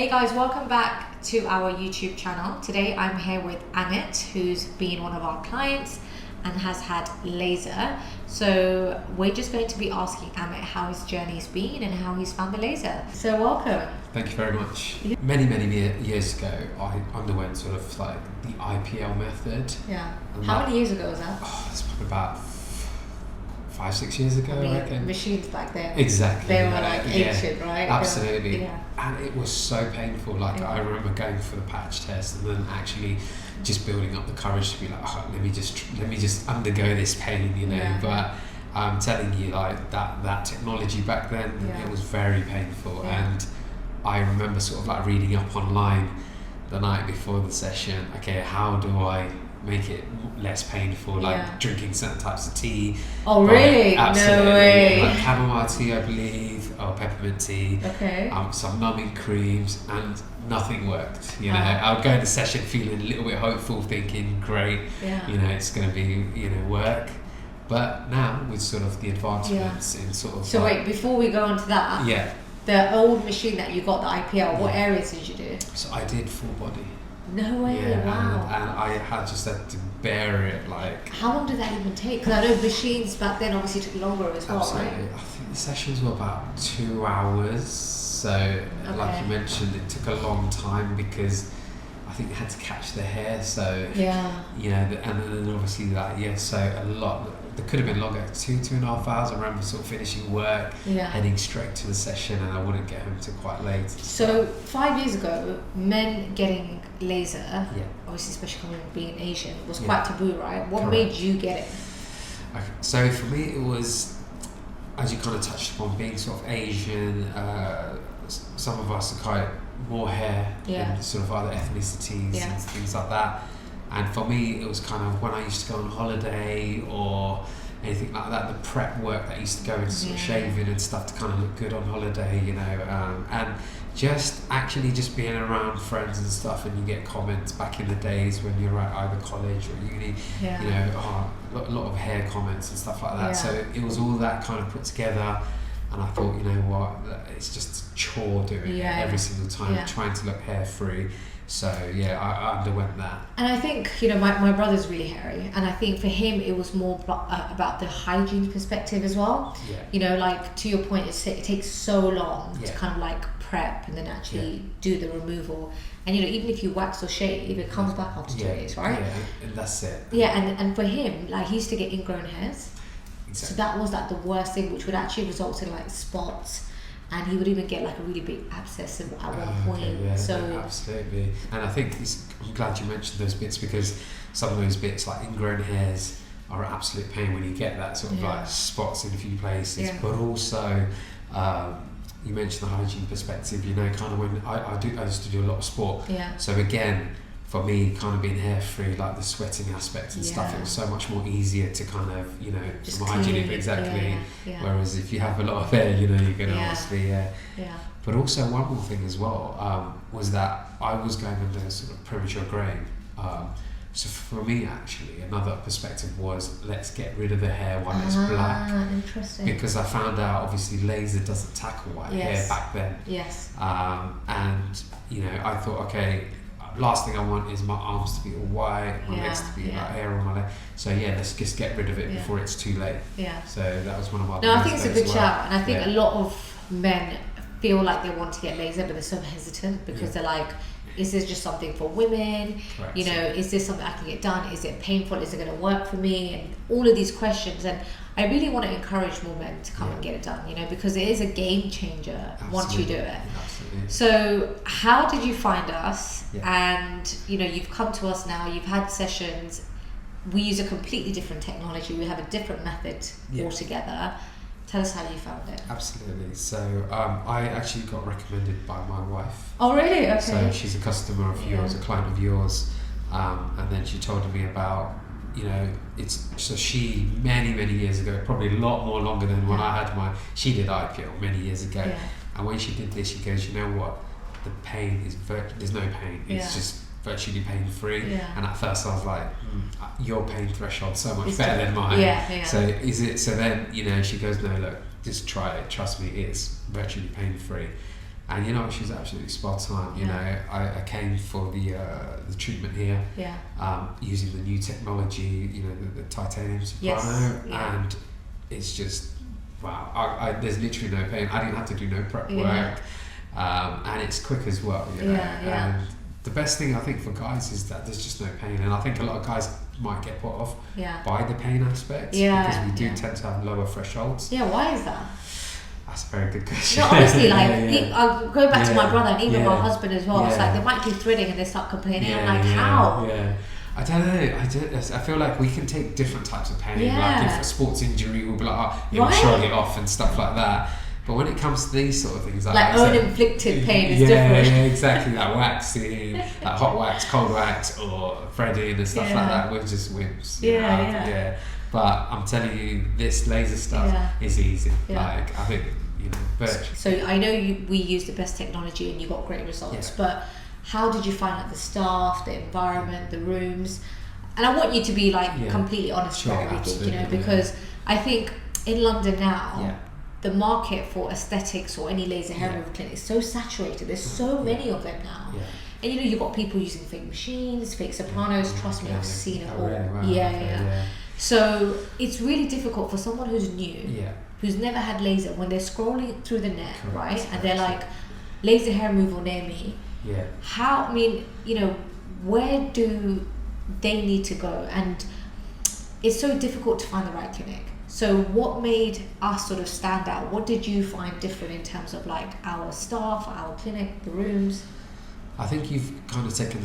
Hey guys, welcome back to our YouTube channel. Today I'm here with Amit, who's been one of our clients and has had laser. So we're just going to be asking Amit how his journey's been and how he's found the laser. So welcome. Thank you very much. Many years ago, I underwent sort of like the IPL method. Yeah. How many years ago was that? Oh, it's probably about 5-6 years ago, I reckon. Machines back then. Exactly. They were like ancient, right? Absolutely. Yeah. And it was so painful. Like I remember going for the patch test and then actually just building up the courage to be like, oh, let me just undergo this pain, you know. Yeah. But I'm telling you, like that technology back then, it was very painful. And I remember sort of like reading up online the night before the session, okay, how do I make it less painful, like drinking certain types of tea. Oh really? Absolutely. No way. Like chamomile tea, I believe, or peppermint tea. Okay. Some numbing creams, and nothing worked. You know, I would go into session feeling a little bit hopeful, thinking, great, you know, it's going to be, you know, work. But now with sort of the advancements in sort of. So wait, before we go on to that. Yeah. The old machine that you got, the IPL, what areas did you do? So I did full body. No way, wow. And I had to bear it, like... How long did that even take? Because I know machines back then obviously took longer as well, absolutely. right? I think the sessions were about 2 hours. So, like you mentioned, it took a long time because I think they had to catch the hair. So, you know, and then obviously that, so a lot... There could have been longer, 2.5 hours. I remember sort of finishing work, heading straight to the session, and I wouldn't get home till quite late. So 5 years ago, men getting laser, obviously especially coming being Asian, was quite taboo, right? What made you get it? Okay. So for me, it was, as you kind of touched upon, being sort of Asian. Some of us are quite more hair than sort of other ethnicities and things like that. And for me, it was kind of when I used to go on holiday or anything like that, the prep work that used to go into sort of shaving and stuff to kind of look good on holiday, you know, and just being around friends and stuff, and you get comments back in the days when you're at either college or uni, you know, a lot of hair comments and stuff like that. So it was all that kind of put together. And I thought, you know what, it's just a chore doing it every single time, trying to look hair free. So I underwent that. And I think, you know, my brother's really hairy, and I think for him it was more about the hygiene perspective as well. You know, like to your point, it takes so long to kind of like prep and then actually do the removal. And you know, even if you wax or shave, it comes back after 2 days, right? And that's it. And for him, like he used to get ingrown hairs. Exactly. So that was like the worst thing, which would actually result in like spots. And he would even get like a really big abscess at one point. So absolutely. And I think I'm glad you mentioned those bits, because some of those bits like ingrown hairs are an absolute pain when you get that sort of like spots in a few places. But also, you mentioned the hygiene perspective. You know, kind of when I used to do a lot of sport. So again, for me, kind of being hair free, like the sweating aspect and stuff, it was so much more easier to kind of, you know, just from hygienic, exactly. Whereas if you have a lot of hair, you know, you're going to obviously, But also one more thing as well, was that I was going under sort of premature greying. So for me, actually, another perspective was, let's get rid of the hair while it's black. Interesting. Because I found out, obviously, laser doesn't tackle white hair back then. And, you know, I thought, okay, last thing I want is my arms to be all white, my legs to be like hair on my leg. So let's just get rid of it before it's too late. So that was one of my. No, I think it's a good shout, and I think a lot of men feel like they want to get laser, but they're so hesitant because they're like, is this just something for women? Correct. You know, is this something I can get done? Is it painful? Is it going to work for me? And all of these questions. And I really want to encourage more men to come and get it done, you know, because it is a game changer once you do it. Absolutely. So how did you find us? And, you know, you've come to us now, you've had sessions. We use a completely different technology. We have a different method altogether. Tell us how you found it. Absolutely. So I actually got recommended by my wife. Oh, really? Okay. So she's a customer of yours, a client of yours. And then she told me about, you know, so she many years ago, probably a lot more longer than when I had she did IPL many years ago. And when she did this, she goes, you know what? The pain is there's no pain. It's just virtually pain free. And at first I was like, your pain threshold's so much better than mine. So is it? So then, you know, she goes, no, look, just try it. Trust me, it's virtually pain free. And you know, she was absolutely spot on. You know, I came for the treatment here, using the new technology, you know, the titanium soprano, and it's just wow. There's literally no pain. I didn't have to do no prep work, and it's quick as well. You know, and the best thing I think for guys is that there's just no pain, and I think a lot of guys might get put off by the pain aspect because we do tend to have lower thresholds. Yeah, why is that? That's a very good question. No, honestly, like I'll go back to my brother and even my husband as well. It's like they might do threading and they start complaining. I'm like, how? Yeah. I don't know. I feel like we can take different types of pain. Like if a sports injury, we'll be like, oh, you'll shrug it off and stuff like that. But when it comes to these sort of things, like uninflicted pain is different. Yeah, exactly. Like waxing, like hot wax, cold wax, or threading and stuff like that. We're just wimps. Yeah. But I'm telling you, this laser stuff is easy. Like I think. You know, but so I know we use the best technology and you got great results, but how did you find out the staff, the environment, the rooms? And I want you to be like completely honest about everything, you know, because I think in London now, the market for aesthetics or any laser hair removal clinic is so saturated. There's so many of them now. And you know, you've got people using fake machines, fake sopranos. Trust me, I've seen it all. Really? So it's really difficult for someone who's new, who's never had laser, when they're scrolling through the net, right? And they're like, laser hair removal near me. How, I mean, you know, where do they need to go? And it's so difficult to find the right clinic. So what made us sort of stand out? What did you find different in terms of like our staff, our clinic, the rooms? I think you've kind of taken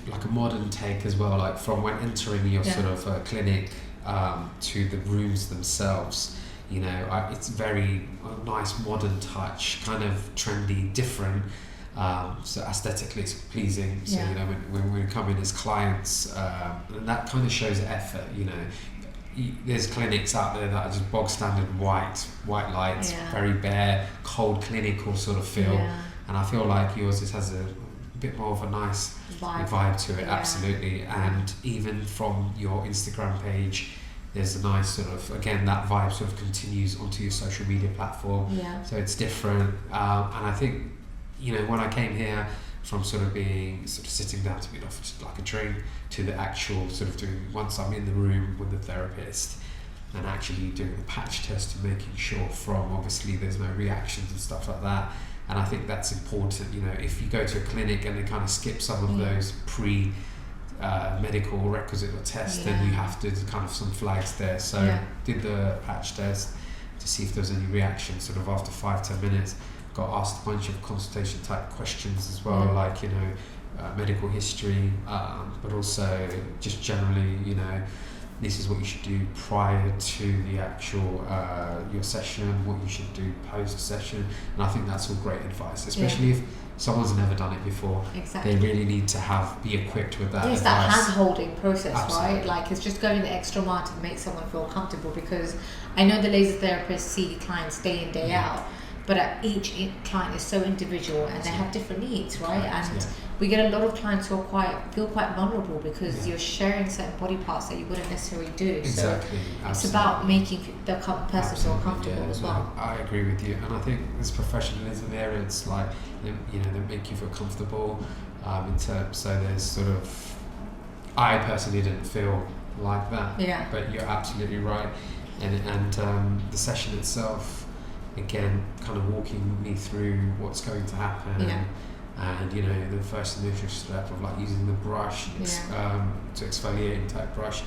like a modern take as well, like from when entering your sort of clinic to the rooms themselves. You know, it's very nice modern touch, kind of trendy, different. So aesthetically it's pleasing. So you know, when we come in as clients, and that kind of shows effort. You know, there's clinics out there that are just bog standard white lights, very bare, cold clinical sort of feel. And I feel like yours just has a bit more of a nice vibe to it, absolutely. And even from your Instagram page, there's a nice sort of, again, that vibe sort of continues onto your social media platform. So it's different. And I think, you know, when I came here from sort of being, sort of sitting down to be offered like a drink, to the actual sort of doing, once I'm in the room with the therapist, and actually doing the patch test and making sure from, obviously there's no reactions and stuff like that. And I think that's important, you know, if you go to a clinic and they kind of skip some of those medical requisite or tests, then you have to kind of some flags there. So did the patch test to see if there was any reaction sort of after 5-10 minutes. Got asked a bunch of consultation type questions as well, like, you know, medical history, but also just generally, you know, this is what you should do prior to the actual your session, what you should do post session. And I think that's all great advice, especially if someone's never done it before. They really need to be equipped with that. It's that hand-holding process, right? Like, it's just going the extra mile to make someone feel comfortable, because I know the laser therapists see clients day in, day out, but each client is so individual and they have different needs, right? And we get a lot of clients who feel quite vulnerable because you're sharing certain body parts that you wouldn't necessarily do. So it's about making the person feel comfortable as well. I agree with you, and I think this professionalism there, it's like, you know, they make you feel comfortable in terms. So there's sort of, I personally didn't feel like that, but you're absolutely right, and the session itself, again, kind of walking me through what's going to happen. And you know, the first initial step of like using the brush to exfoliating type brush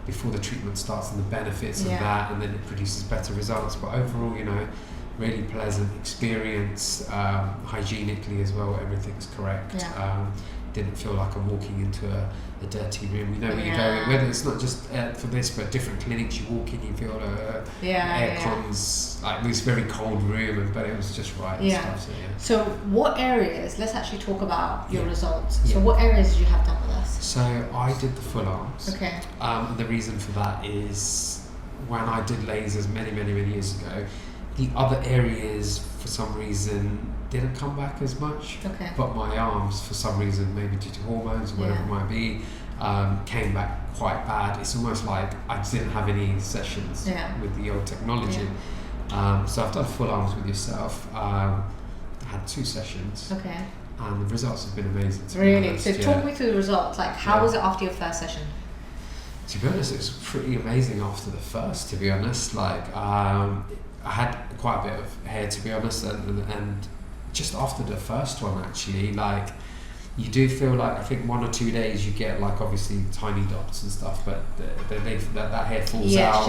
before the treatment starts, and the benefits of that, and then it produces better results. But overall, you know, really pleasant experience, hygienically as well, everything's correct. Didn't feel like I'm walking into a dirty room. You know, when you go, whether it's not just for this, but different clinics you walk in, you feel air cons, like this very cold room, but it was just right. Stuff, so what areas, let's actually talk about your results. So what areas did you have done with us? So I did the full arms. And the reason for that is when I did lasers many years ago, the other areas for some reason didn't come back as much, but my arms, for some reason, maybe due to hormones or whatever it might be, came back quite bad. It's almost like I didn't have any sessions with the old technology. So I've done full arms with yourself. had 2 sessions. Okay. And the results have been amazing. Really? So talk me through the results. Like, how was it after your first session? To be honest, it was pretty amazing after the first, to be honest. Like, I had quite a bit of hair, to be honest, and just after the first one, actually, like, you do feel like, I think 1 or 2 days you get, like, obviously tiny dots and stuff, but that hair falls out.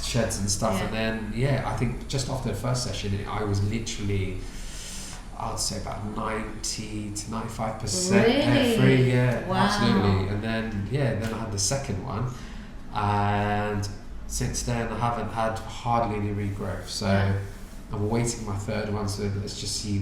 Sheds and stuff. And then, I think just after the first session, I was literally, I'd say about 90 to 95% hair free. Absolutely. And then I had the second one, and since then I haven't had hardly any regrowth. So I'm awaiting my third one. So let's just see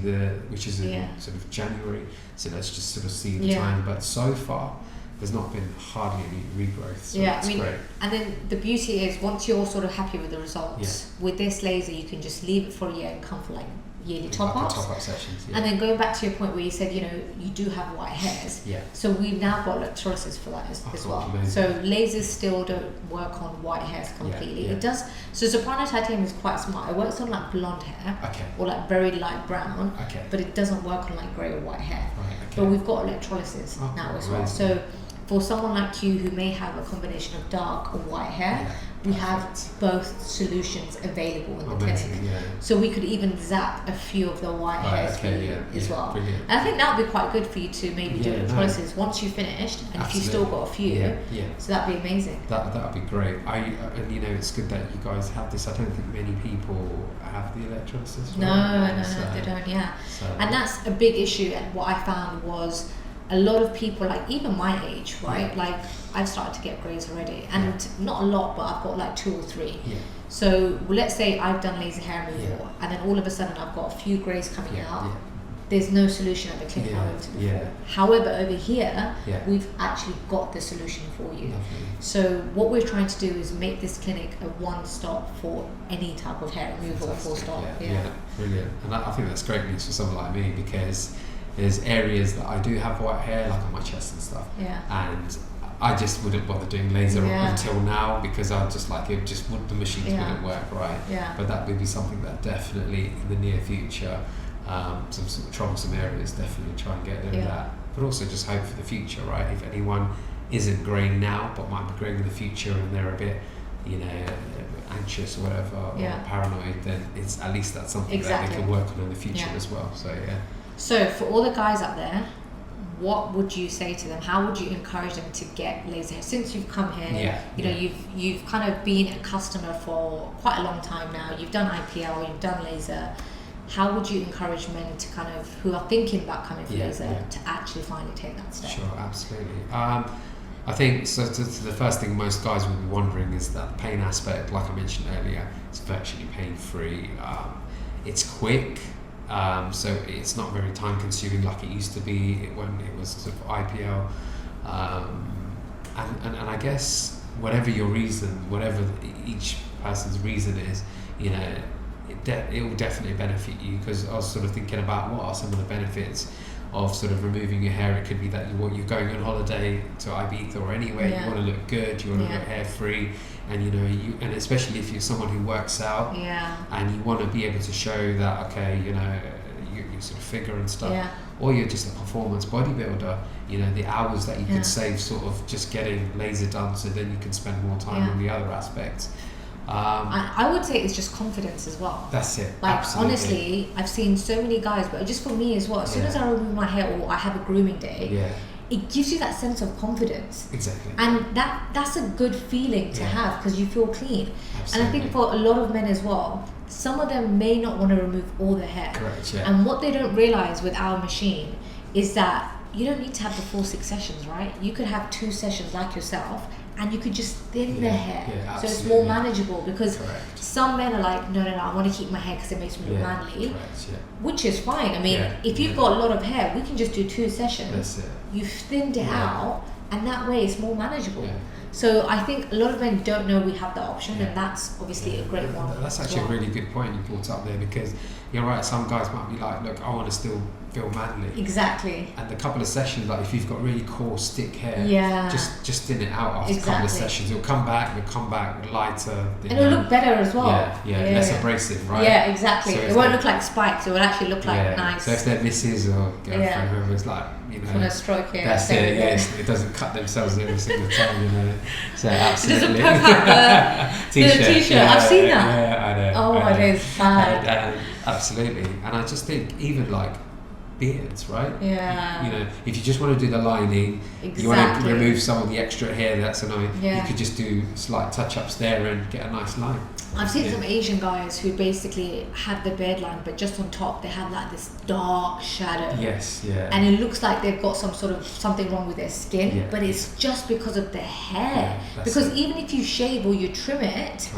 which is in sort of January. So let's just sort of see the time. But so far, there's not been hardly any regrowth. So that's great. And then the beauty is, once you're sort of happy with the results, with this laser, you can just leave it for a year and come for like yearly top-ups. Top-up sessions, And then going back to your point where you said, you do have white hairs. So we've now got electrolysis for that as well. Amazing. So lasers still don't work on white hairs completely. It does. So soprano titanium is quite smart. It works on like blonde hair or like very light brown, but it doesn't work on like grey or white hair. But we've got electrolysis now as well. So for someone like you who may have a combination of dark or white hair, we have both solutions available in the clinic. So we could even zap a few of the white hairs for you as well. Brilliant. And I think that would be quite good for you to maybe do electrolysis once you've finished, and if you've still got a few. So that'd be amazing. That would be great. And it's good that you guys have this. I don't think many people have the electrolysis. No, they don't. And that's a big issue. And what I found was, a lot of people, like even my age, right? Like I've started to get greys already, and not a lot, but I've got like 2 or 3. So let's say I've done laser hair removal, and then all of a sudden I've got a few greys coming out. There's no solution at the clinic I went to before. However, over here, we've actually got the solution for you. So what we're trying to do is make this clinic a one-stop for any type of hair removal, full stop. Brilliant. And I think that's great news for someone like me, because there's areas that I do have white hair, like on my chest and stuff. And I just wouldn't bother doing laser until now, because I just like it. The machines wouldn't work right. But that would be something that definitely in the near future, some sort of troublesome areas, definitely try and get rid of that. But also just hope for the future, right? If anyone isn't greying now but might be greying in the future, and they're a bit, anxious or whatever, or paranoid, then it's at least that's something that they can work on in the future as well. So for all the guys out there, what would you say to them? How would you encourage them to get laser hair? Since you've come here, you've kind of been a customer for quite a long time now. You've done IPL, you've done laser. How would you encourage men to kind of, who are thinking about coming for laser, to actually finally take that step? Sure, absolutely. I think so. The first thing most guys would be wondering is that the pain aspect. Like I mentioned earlier, it's virtually pain-free. It's quick. So it's not very time consuming like it used to be when it was sort of IPL, and I guess whatever your reason, whatever each person's reason is, it will definitely benefit you. Because I was sort of thinking about what are some of the benefits of sort of removing your hair. It could be that you're going on holiday to Ibiza or anywhere, you want to look good, you want to look hair free, and and especially if you're someone who works out, and you want to be able to show that your sort of figure and stuff, or you're just a performance bodybuilder, the hours that you could save sort of just getting laser done, so then you can spend more time on the other aspects. I would say it's just confidence as well. That's it. Like, absolutely. honestly, I've seen so many guys, but just for me as well, as soon as I remove my hair or I have a grooming day, it gives you that sense of confidence. Exactly. And that's a good feeling to have, because you feel clean. Absolutely. And I think for a lot of men as well, some of them may not want to remove all their hair. Correct, And what they don't realize with our machine is that you don't need to have the full 6 sessions, right? You could have 2 sessions like yourself, and you could just thin the hair, so it's more manageable. Because some men are like, no, I want to keep my hair because it makes me look manly, which is fine. I mean, if you've got a lot of hair, we can just do 2 sessions. That's it. You've thinned it out, and that way it's more manageable. So I think a lot of men don't know we have that option, and that's obviously a great one. That's actually a really good point you brought up there, because you're right, some guys might be like, look, I want to still feel manly. Exactly. And a couple of sessions, like if you've got really coarse, thick hair, just thin it out after a couple of sessions. It'll come back lighter. And it'll look better as well. Less abrasive, right? Yeah, exactly. So it won't look like spikes. It will actually look like nice. So if they're missus or girlfriend, whoever's like, you know, from a stroke here. That's it. Yes, it doesn't cut themselves every single time, you know. So absolutely. It doesn't poke out the t-shirt. I've seen that. Yeah, I know. Oh my days, bad. Absolutely. And I just think even like beards, right? Yeah. You know, if you just want to do the lining, you want to remove some of the extra hair that's annoying, you could just do slight touch-ups there and get a nice line. I've seen some Asian guys who basically had the beard line, but just on top they have like this dark shadow. Yes, yeah. And it looks like they've got something wrong with their skin, but it's just because of the hair. Because even if you shave or you trim it,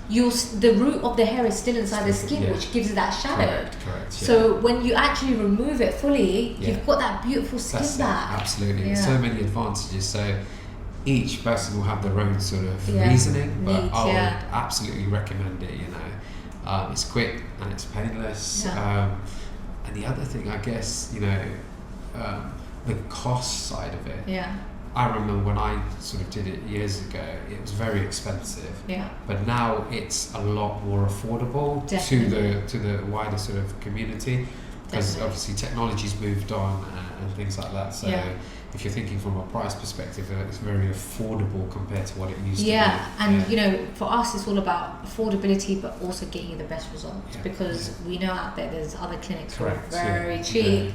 the root of the hair is still inside the skin, which gives it that shadow. Correct. So when you actually remove it fully, you've got that beautiful skin back. Absolutely. There's so many advantages. So each person will have their own sort of reasoning, but I would absolutely recommend it. You know, it's quick and it's painless. And the other thing, I guess, you know, the cost side of it. Yeah. I remember when I sort of did it years ago, it was very expensive. Yeah. But now it's a lot more affordable to the wider sort of community, because obviously technology's moved on and things like that. So if you're thinking from a price perspective, it's very affordable compared to what it used to be. And you know, for us it's all about affordability, but also getting you the best results, because we know out there's other clinics who are very cheap.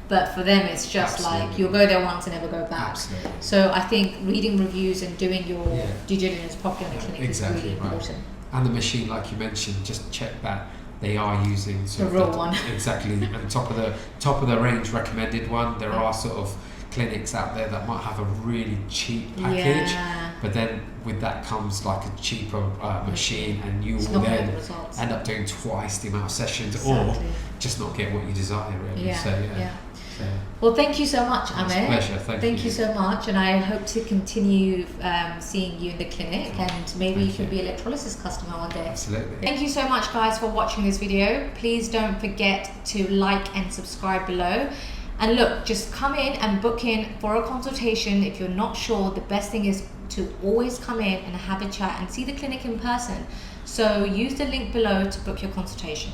But for them, it's just like you'll go there once and never go back. So I think reading reviews and doing your due diligence properly on the clinic is really important. And the machine, like you mentioned, just check that they are using the real one. Exactly, and top of the range recommended one. There are sort of clinics out there that might have a really cheap package, but then with that comes like a cheaper machine, and you will then end up doing twice the amount of sessions, or just not get what you desire, really. Well, thank you so much, Amit. It's a pleasure. Thank you so much, and I hope to continue seeing you in the clinic, and maybe you can be an electrolysis customer one day. Absolutely. Thank you so much, guys, for watching this video. Please don't forget to like and subscribe below. And look, just come in and book in for a consultation. If you're not sure, the best thing is to always come in and have a chat and see the clinic in person. So use the link below to book your consultation.